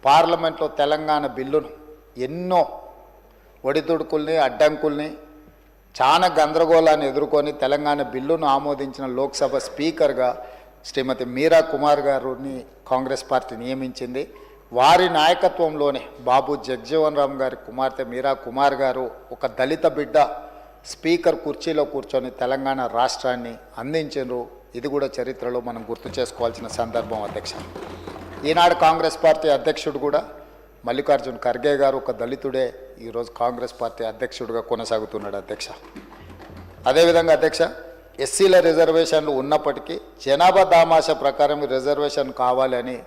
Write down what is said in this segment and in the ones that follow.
పార్లమెంట్లో తెలంగాణ బిల్లును ఎన్నో ఒడిదుడుకుల్ని అడ్డంకుల్ని చాలా గందరగోళాన్ని ఎదుర్కొని తెలంగాణ బిల్లును ఆమోదించిన లోక్సభ స్పీకర్గా శ్రీమతి మీరా కుమార్ గారిని కాంగ్రెస్ పార్టీ నియమించింది. వారి నాయకత్వంలోనే బాబు జగజ్జీవన్ రామ్ గారి కుమార్తె మీరా కుమార్ గారు ఒక దళిత బిడ్డ స్పీకర్ కుర్చీలో కూర్చొని తెలంగాణ రాష్ట్రాన్ని అందించారు. ఇది కూడా చరిత్రలో మనం గుర్తు చేసుకోవాల్సిన సందర్భం అధ్యక్ష. ఈనాడు కాంగ్రెస్ పార్టీ అధ్యక్షుడు కూడా మల్లికార్జున్ ఖర్గే గారు ఒక దళితుడే ఈరోజు కాంగ్రెస్ పార్టీ అధ్యక్షుడిగా కొనసాగుతున్నాడు అధ్యక్ష. అదేవిధంగా అధ్యక్ష, ఎస్సీల రిజర్వేషన్లు ఉన్నప్పటికీ జనాభా దామాష ప్రకారం రిజర్వేషన్ కావాలని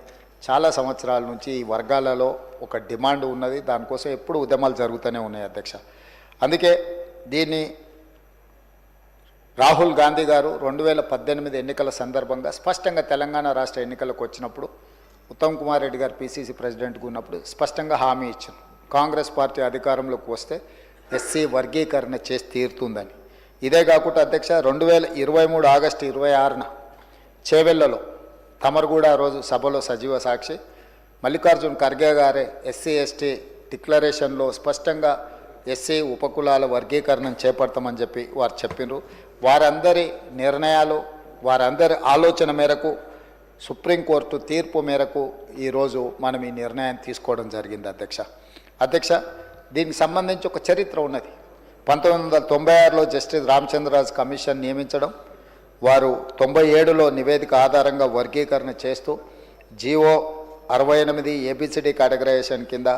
చాలా సంవత్సరాల నుంచి ఈ వర్గాలలో ఒక డిమాండ్ ఉన్నది. దానికోసం ఎప్పుడు ఉద్యమాలు జరుగుతూనే ఉన్నాయి అధ్యక్ష. అందుకే దీన్ని రాహుల్ గాంధీ గారు 2018 ఎన్నికల సందర్భంగా స్పష్టంగా తెలంగాణ రాష్ట్ర ఎన్నికలకు వచ్చినప్పుడు ఉత్తమ్ కుమార్ రెడ్డి గారు పిసిసి ప్రెసిడెంట్గా ఉన్నప్పుడు స్పష్టంగా హామీ ఇచ్చారు, కాంగ్రెస్ పార్టీ అధికారంలోకి వస్తే ఎస్సీ వర్గీకరణ చేసి తీరుతుందని. ఇదే కాకుండా అధ్యక్ష 2023 ఆగస్టు 26న చేవెళ్లలో తమరు కూడా ఆ రోజు సభలో సజీవ సాక్షి మల్లికార్జున్ ఖర్గే గారే ఎస్సీ ఎస్టీ డిక్లరేషన్లో స్పష్టంగా ఎస్సీ ఉపకులాల వర్గీకరణం చేపడతామని చెప్పి వారు చెప్పినారు. వారందరి నిర్ణయాలు వారందరి ఆలోచన మేరకు సుప్రీంకోర్టు తీర్పు మేరకు ఈరోజు మనం ఈ నిర్ణయం తీసుకోవడం జరిగింది అధ్యక్ష. దీనికి సంబంధించి ఒక చరిత్ర ఉన్నది. 1996లో జస్టిస్ రామచంద్రరాజు కమిషన్ నియమించడం, వారు 97లో నివేదిక ఆధారంగా వర్గీకరణ చేస్తూ జీవో 68 ఏబిసిడి కేటగరైజేషన్ కింద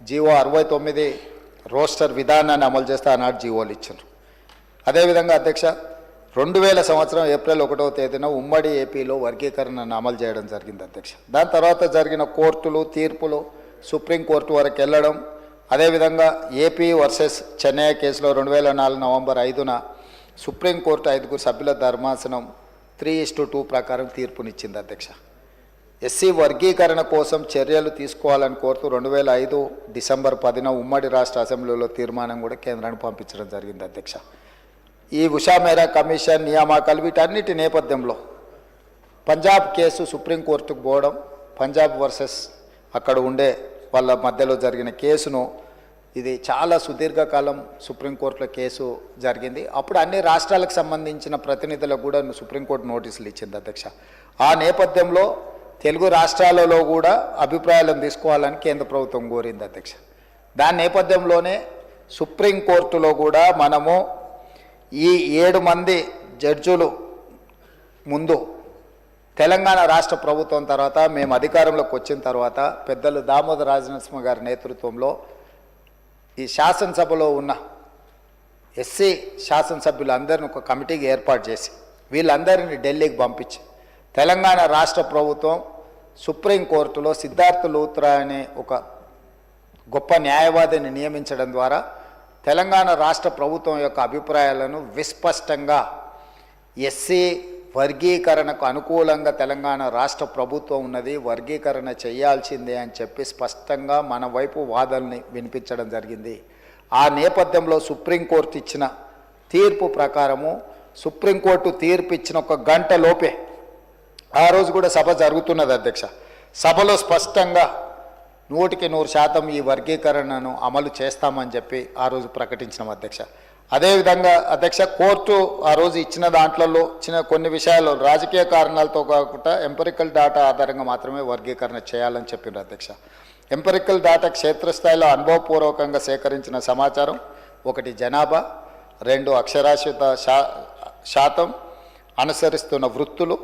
జీవో 69 రోస్టర్ విధానాన్ని అమలు చేస్తే ఆనాడు జీవోలు ఇచ్చారు. అదేవిధంగా అధ్యక్ష 2000 సంవత్సరం ఏప్రిల్ 1వ తేదీన ఉమ్మడి ఏపీలో వర్గీకరణను అమలు చేయడం జరిగింది అధ్యక్ష. దాని తర్వాత జరిగిన కోర్టులు తీర్పులు సుప్రీంకోర్టు వరకు వెళ్ళడం, అదేవిధంగా ఏపీ వర్సెస్ చెన్నై కేసులో 2004 నవంబర్ 5న సుప్రీంకోర్టు 5 సభ్యుల ధర్మాసనం 3:2 ప్రకారం తీర్పునిచ్చింది అధ్యక్ష. ఎస్సీ వర్గీకరణ కోసం చర్యలు తీసుకోవాలని కోరుతూ 2005 డిసెంబర్ 10న ఉమ్మడి రాష్ట్ర అసెంబ్లీలో తీర్మానం కూడా కేంద్రానికి పంపించడం జరిగింది అధ్యక్ష. ఈ ఉషా మేరా కమిషన్ నియామకాలు వీటన్నిటి నేపథ్యంలో పంజాబ్ కేసు సుప్రీంకోర్టుకు పోవడం, పంజాబ్ వర్సెస్ అక్కడ ఉండే వాళ్ళ మధ్యలో జరిగిన కేసును, ఇది చాలా సుదీర్ఘకాలం సుప్రీంకోర్టులో కేసు జరిగింది. అప్పుడు అన్ని రాష్ట్రాలకు సంబంధించిన ప్రతినిధులకు కూడా సుప్రీంకోర్టు నోటీసులు ఇచ్చింది అధ్యక్ష. ఆ నేపథ్యంలో తెలుగు రాష్ట్రాలలో కూడా అభిప్రాయాలను తీసుకోవాలని కేంద్ర ప్రభుత్వం కోరింది అధ్యక్ష. దాని నేపథ్యంలోనే సుప్రీంకోర్టులో కూడా మనము ఈ 7 మంది జడ్జులు ముందు తెలంగాణ రాష్ట్ర ప్రభుత్వం తర్వాత మేము అధికారంలోకి వచ్చిన తర్వాత పెద్దలు దామోదర రాజనరసింహ గారి నేతృత్వంలో ఈ శాసనసభలో ఉన్న ఎస్సీ శాసనసభ్యులందరినీ ఒక కమిటీకి ఏర్పాటు చేసి వీళ్ళందరినీ ఢిల్లీకి పంపించి తెలంగాణ రాష్ట్ర ప్రభుత్వం సుప్రీంకోర్టులో సిద్ధార్థ లూత్రా అనే ఒక గొప్ప న్యాయవాదిని నియమించడం ద్వారా తెలంగాణ రాష్ట్ర ప్రభుత్వం యొక్క అభిప్రాయాలను విస్పష్టంగా ఎస్సీ వర్గీకరణకు అనుకూలంగా తెలంగాణ రాష్ట్ర ప్రభుత్వం ఉన్నది, వర్గీకరణ చేయాల్సిందే అని చెప్పి స్పష్టంగా మన వైపు వాదనని వినిపించడం జరిగింది. ఆ నేపథ్యంలో సుప్రీంకోర్టు ఇచ్చిన తీర్పు ప్రకారము సుప్రీంకోర్టు తీర్పు ఇచ్చిన 1 గంట లోపే ఆ రోజు కూడా సభ జరుగుతున్నది అధ్యక్ష. సభలో స్పష్టంగా 100% ఈ వర్గీకరణను అమలు చేస్తామని చెప్పి ఆ రోజు ప్రకటించినాం అధ్యక్ష. అదేవిధంగా అధ్యక్ష కోర్టు ఆ రోజు ఇచ్చిన దాంట్లో కొన్ని విషయాలు రాజకీయ కారణాలతో కాకుండా ఎంపెరికల్ డేటా ఆధారంగా మాత్రమే వర్గీకరణ చేయాలని చెప్పిండ్రు అధ్యక్ష. ఎంపెరికల్ డేటా క్షేత్రస్థాయిలో అనుభవపూర్వకంగా సేకరించిన సమాచారం, 1 జనాభా, 2 అక్షరాస్యత శాతం, అనుసరిస్తున్న వృత్తులు,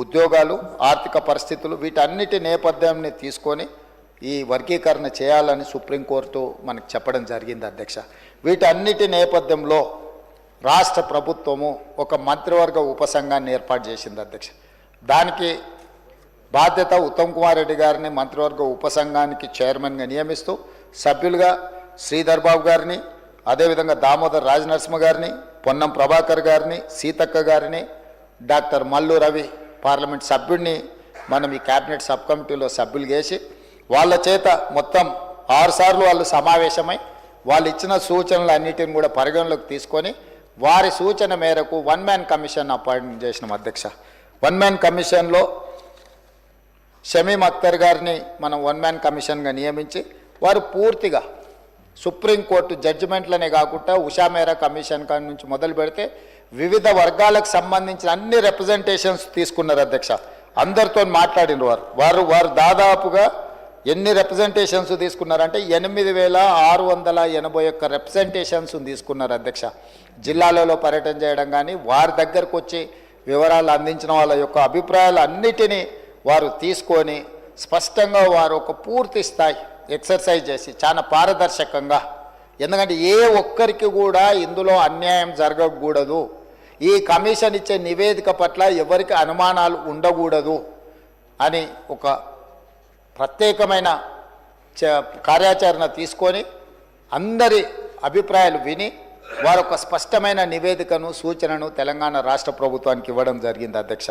ఉద్యోగాలు, ఆర్థిక పరిస్థితులు, వీటన్నిటి నేపథ్యాన్ని తీసుకొని ఈ వర్గీకరణ చేయాలని సుప్రీంకోర్టు మనకు చెప్పడం జరిగింది అధ్యక్ష. వీటన్నిటి నేపథ్యంలో రాష్ట్ర ప్రభుత్వము ఒక మంత్రివర్గ ఉపసంఘాన్ని ఏర్పాటు చేసింది అధ్యక్ష. దానికి బాధ్యత ఉత్తమ్ కుమార్ రెడ్డి గారిని మంత్రివర్గ ఉపసంఘానికి చైర్మన్గా నియమిస్తూ సభ్యులుగా శ్రీధర్ బాబు గారిని, అదేవిధంగా దామోదర్ రాజనరసింహ గారిని, పొన్నం ప్రభాకర్ గారిని, సీతక్క గారిని, డాక్టర్ మల్లు రవి పార్లమెంట్ సభ్యుడిని మనం ఈ క్యాబినెట్ సబ్ కమిటీలో సభ్యులు చేసి వాళ్ళ చేత మొత్తం 6 సార్లు వాళ్ళు సమావేశమై వాళ్ళు ఇచ్చిన సూచనలు అన్నిటిని కూడా పరిగణలోకి తీసుకొని వారి సూచన మేరకు 1 మ్యాన్ కమిషన్ అపాయింట్ చేసినాం అధ్యక్ష. 1 మ్యాన్ కమిషన్లో షమీమ్ అఖ్తర్ గారిని మనం వన్ మ్యాన్ కమిషన్గా నియమించి వారు పూర్తిగా సుప్రీంకోర్టు జడ్జిమెంట్లనే కాకుండా ఉషా మేరా కమిషన్ కాడి నుంచి మొదలు పెడితే వివిధ వర్గాలకు సంబంధించిన అన్ని రిప్రజెంటేషన్స్ తీసుకున్నారు అధ్యక్ష. అందరితో మాట్లాడిన వారు దాదాపుగా ఎన్ని రిప్రజెంటేషన్స్ తీసుకున్నారంటే 8,681 రిప్రజెంటేషన్స్ తీసుకున్నారు అధ్యక్ష. జిల్లాలలో పర్యటన చేయడం కానీ వారి దగ్గరకు వచ్చి వివరాలు అందించిన వాళ్ళ యొక్క అభిప్రాయాలు అన్నిటినీ వారు తీసుకొని స్పష్టంగా వారు ఒక పూర్తి స్థాయి ఎక్సర్సైజ్ చేసి చాలా పారదర్శకంగా, ఎందుకంటే ఏ ఒక్కరికి కూడా ఇందులో అన్యాయం జరగకూడదు, ఈ కమిషన్ ఇచ్చే నివేదిక పట్ల ఎవరికి అనుమానాలు ఉండకూడదు అని ఒక ప్రత్యేకమైన కార్యాచరణ తీసుకొని అందరి అభిప్రాయాలు విని వారు ఒక స్పష్టమైన నివేదికను సూచనను తెలంగాణ రాష్ట్ర ప్రభుత్వానికి ఇవ్వడం జరిగింది అధ్యక్ష.